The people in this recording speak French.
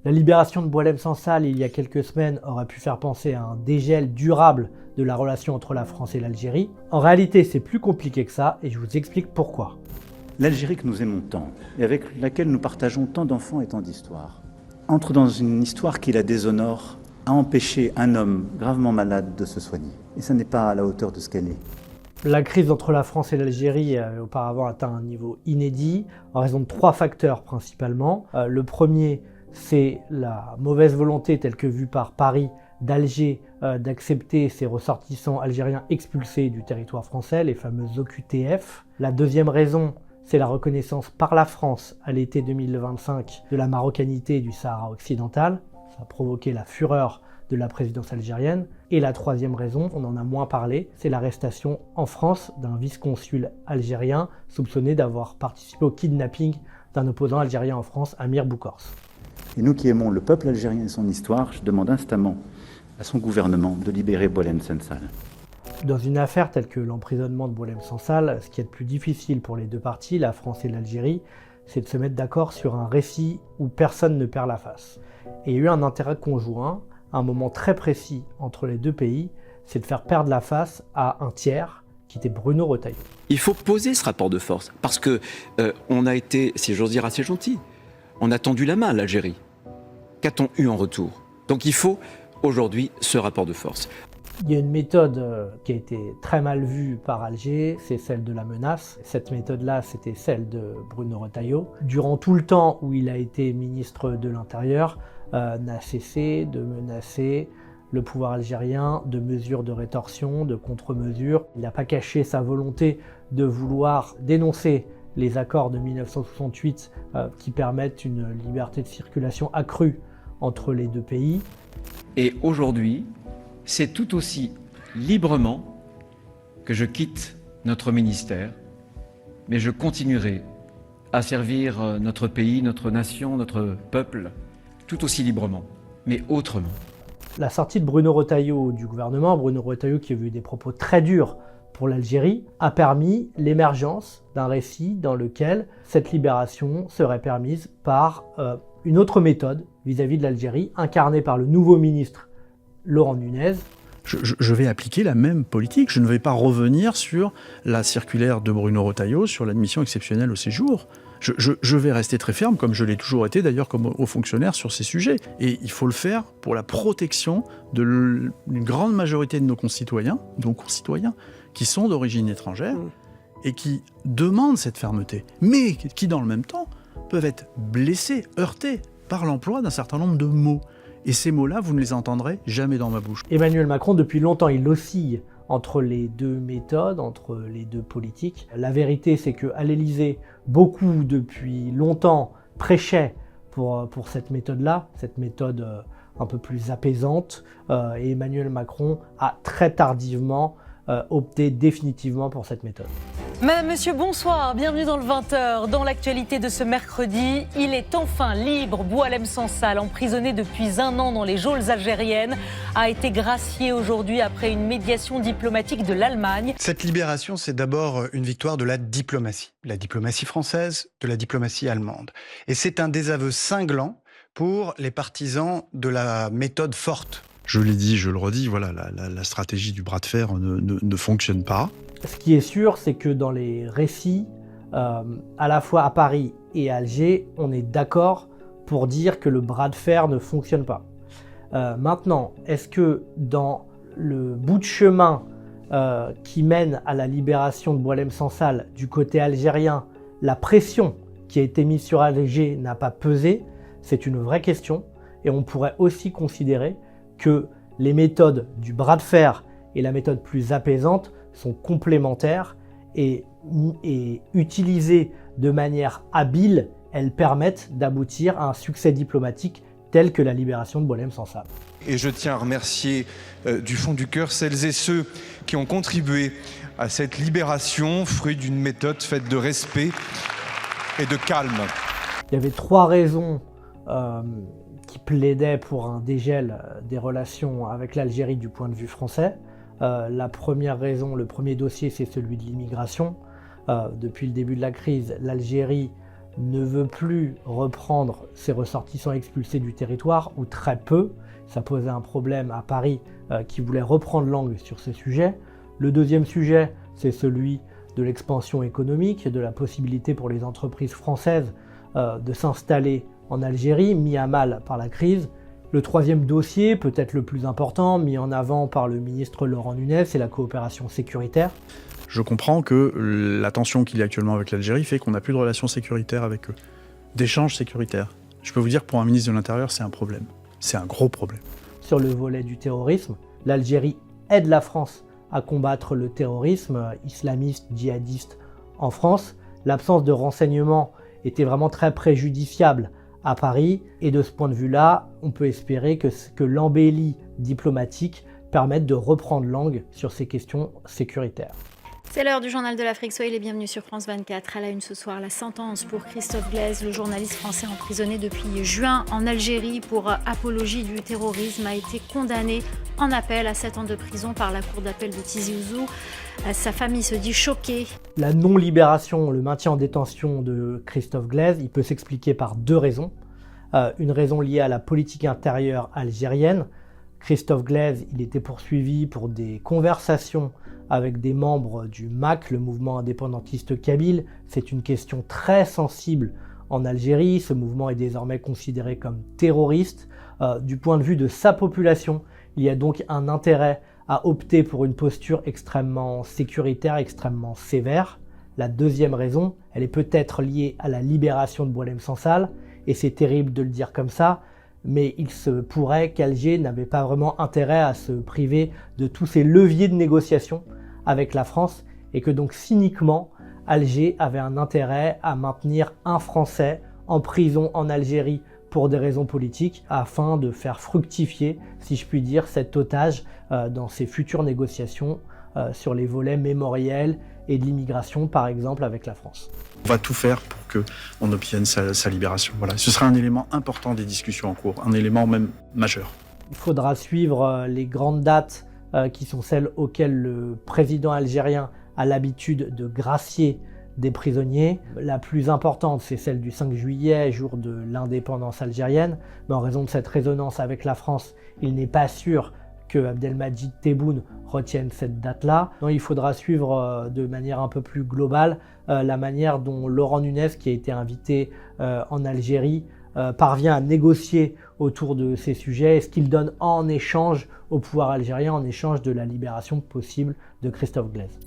La libération de Boualem Sansal il y a quelques semaines aurait pu faire penser à un dégel durable de la relation entre la France et l'Algérie. En réalité, c'est plus compliqué que ça et je vous explique pourquoi. L'Algérie que nous aimons tant et avec laquelle nous partageons tant d'enfants et tant d'histoires entre dans une histoire qui la déshonore, a empêché un homme gravement malade de se soigner. Et ça n'est pas à la hauteur de ce qu'elle est. La crise entre la France et l'Algérie avait auparavant atteint un niveau inédit en raison de 3 facteurs principalement. Le premier, c'est la mauvaise volonté telle que vue par Paris d'Alger d'accepter ses ressortissants algériens expulsés du territoire français, les fameuses OQTF. La deuxième raison, c'est la reconnaissance par la France à l'été 2025 de la marocanité du Sahara occidental. Ça a provoqué la fureur de la présidence algérienne. Et la troisième raison, on en a moins parlé, c'est l'arrestation en France d'un vice-consul algérien soupçonné d'avoir participé au kidnapping d'un opposant algérien en France, Amir Boukors. Et nous qui aimons le peuple algérien et son histoire, je demande instamment à son gouvernement de libérer Boualem Sansal. Dans une affaire telle que l'emprisonnement de Boualem Sansal, ce qui est le plus difficile pour les deux parties, la France et l'Algérie, c'est de se mettre d'accord sur un récit où personne ne perd la face. Et il y a eu un intérêt conjoint, un moment très précis entre les deux pays, c'est de faire perdre la face à un tiers, qui était Bruno Retailleau. Il faut poser ce rapport de force, parce que on a été, si j'ose dire, assez gentil. On a tendu la main à l'Algérie. Qu'a-t-on eu en retour? Donc il faut aujourd'hui ce rapport de force. Il y a une méthode qui a été très mal vue par Alger, c'est celle de la menace. Cette méthode-là, c'était celle de Bruno Retailleau. Durant tout le temps où il a été ministre de l'Intérieur, n'a cessé de menacer le pouvoir algérien de mesures de rétorsion, de contre-mesures. Il n'a pas caché sa volonté de vouloir dénoncer les accords de 1968 qui permettent une liberté de circulation accrue entre les deux pays. Et aujourd'hui, c'est tout aussi librement que je quitte notre ministère, mais je continuerai à servir notre pays, notre nation, notre peuple, tout aussi librement, mais autrement. La sortie de Bruno Retailleau du gouvernement, Bruno Retailleau qui a eu des propos très durs pour l'Algérie, a permis l'émergence d'un récit dans lequel cette libération serait permise par une autre méthode vis-à-vis de l'Algérie, incarnée par le nouveau ministre Laurent Nunez. Je vais appliquer la même politique. Je ne vais pas revenir sur la circulaire de Bruno Retailleau sur l'admission exceptionnelle au séjour. Je vais rester très ferme, comme je l'ai toujours été d'ailleurs comme haut fonctionnaire sur ces sujets. Et il faut le faire pour la protection d'une grande majorité de nos concitoyens qui sont d'origine étrangère et qui demandent cette fermeté, mais qui dans le même temps peuvent être blessés, heurtés par l'emploi d'un certain nombre de mots. Et ces mots-là, vous ne les entendrez jamais dans ma bouche. Emmanuel Macron, depuis longtemps, il oscille entre les deux méthodes, entre les deux politiques. La vérité, c'est qu'à l'Élysée, beaucoup, depuis longtemps, prêchaient pour cette méthode-là, cette méthode un peu plus apaisante. Et Emmanuel Macron a très tardivement opté définitivement pour cette méthode. Madame, Monsieur, bonsoir, bienvenue dans le 20h. Dans l'actualité de ce mercredi, il est enfin libre. Boualem Sansal, emprisonné depuis 1 an dans les geôles algériennes, a été gracié aujourd'hui après une médiation diplomatique de l'Allemagne. Cette libération, c'est d'abord une victoire de la diplomatie française, de la diplomatie allemande. Et c'est un désaveu cinglant pour les partisans de la méthode forte. Je l'ai dit, je le redis, voilà, la stratégie du bras de fer ne fonctionne pas. Ce qui est sûr, c'est que dans les récits, à la fois à Paris et à Alger, on est d'accord pour dire que le bras de fer ne fonctionne pas. Maintenant, est-ce que dans le bout de chemin qui mène à la libération de Boualem Sansal du côté algérien, la pression qui a été mise sur Alger n'a pas pesé? C'est une vraie question. Et on pourrait aussi considérer que les méthodes du bras de fer et la méthode plus apaisante sont complémentaires et utilisées de manière habile, elles permettent d'aboutir à un succès diplomatique tel que la libération de Boualem Sansal. Et je tiens à remercier du fond du cœur celles et ceux qui ont contribué à cette libération, fruit d'une méthode faite de respect et de calme. Il y avait 3 raisons qui plaidaient pour un dégel des relations avec l'Algérie du point de vue français. La première raison, le premier dossier, c'est celui de l'immigration. Depuis le début de la crise, l'Algérie ne veut plus reprendre ses ressortissants expulsés du territoire, ou très peu. Ça posait un problème à Paris qui voulait reprendre langue sur ce sujet. Le deuxième sujet, c'est celui de l'expansion économique, de la possibilité pour les entreprises françaises de s'installer en Algérie, mis à mal par la crise. Le troisième dossier, peut-être le plus important, mis en avant par le ministre Laurent Nunez, c'est la coopération sécuritaire. Je comprends que la tension qu'il y a actuellement avec l'Algérie fait qu'on n'a plus de relations sécuritaires avec eux, d'échanges sécuritaires. Je peux vous dire que pour un ministre de l'Intérieur, c'est un problème. C'est un gros problème. Sur le volet du terrorisme, l'Algérie aide la France à combattre le terrorisme islamiste, djihadiste en France. L'absence de renseignements était vraiment très préjudiciable à Paris, et de ce point de vue-là, on peut espérer que l'embellie diplomatique permette de reprendre langue sur ces questions sécuritaires. C'est l'heure du journal de l'Afrique. Soyez les bienvenus sur France 24. À la une ce soir, la sentence pour Christophe Glaise, le journaliste français emprisonné depuis juin en Algérie pour apologie du terrorisme, a été condamné en appel à 7 ans de prison par la cour d'appel de Tizi Ouzou. Sa famille se dit choquée. La non-libération, le maintien en détention de Christophe Glaise, il peut s'expliquer par deux raisons. Une raison liée à la politique intérieure algérienne. Christophe Glaise, il était poursuivi pour des conversations avec des membres du MAK, le mouvement indépendantiste kabyle. C'est une question très sensible en Algérie. Ce mouvement est désormais considéré comme terroriste. Du point de vue de sa population, il y a donc un intérêt à opter pour une posture extrêmement sécuritaire, extrêmement sévère. La deuxième raison, elle est peut-être liée à la libération de Boualem Sansal, et c'est terrible de le dire comme ça, mais il se pourrait qu'Alger n'avait pas vraiment intérêt à se priver de tous ces leviers de négociation avec la France, et que donc cyniquement, Alger avait un intérêt à maintenir un Français en prison en Algérie pour des raisons politiques, afin de faire fructifier, si je puis dire, cet otage dans ses futures négociations sur les volets mémoriels et de l'immigration, par exemple, avec la France. On va tout faire pour qu'on obtienne sa libération. Voilà. Ce sera un élément important des discussions en cours, un élément même majeur. Il faudra suivre les grandes dates qui sont celles auxquelles le président algérien a l'habitude de gracier des prisonniers. La plus importante, c'est celle du 5 juillet, jour de l'indépendance algérienne. Mais en raison de cette résonance avec la France, il n'est pas sûr que Abdelmadjid Tebboune retienne cette date-là. Non, il faudra suivre de manière un peu plus globale la manière dont Laurent Nunez, qui a été invité en Algérie, parvient à négocier autour de ces sujets, et ce qu'il donne en échange au pouvoir algérien, en échange de la libération possible de Christophe Glaise.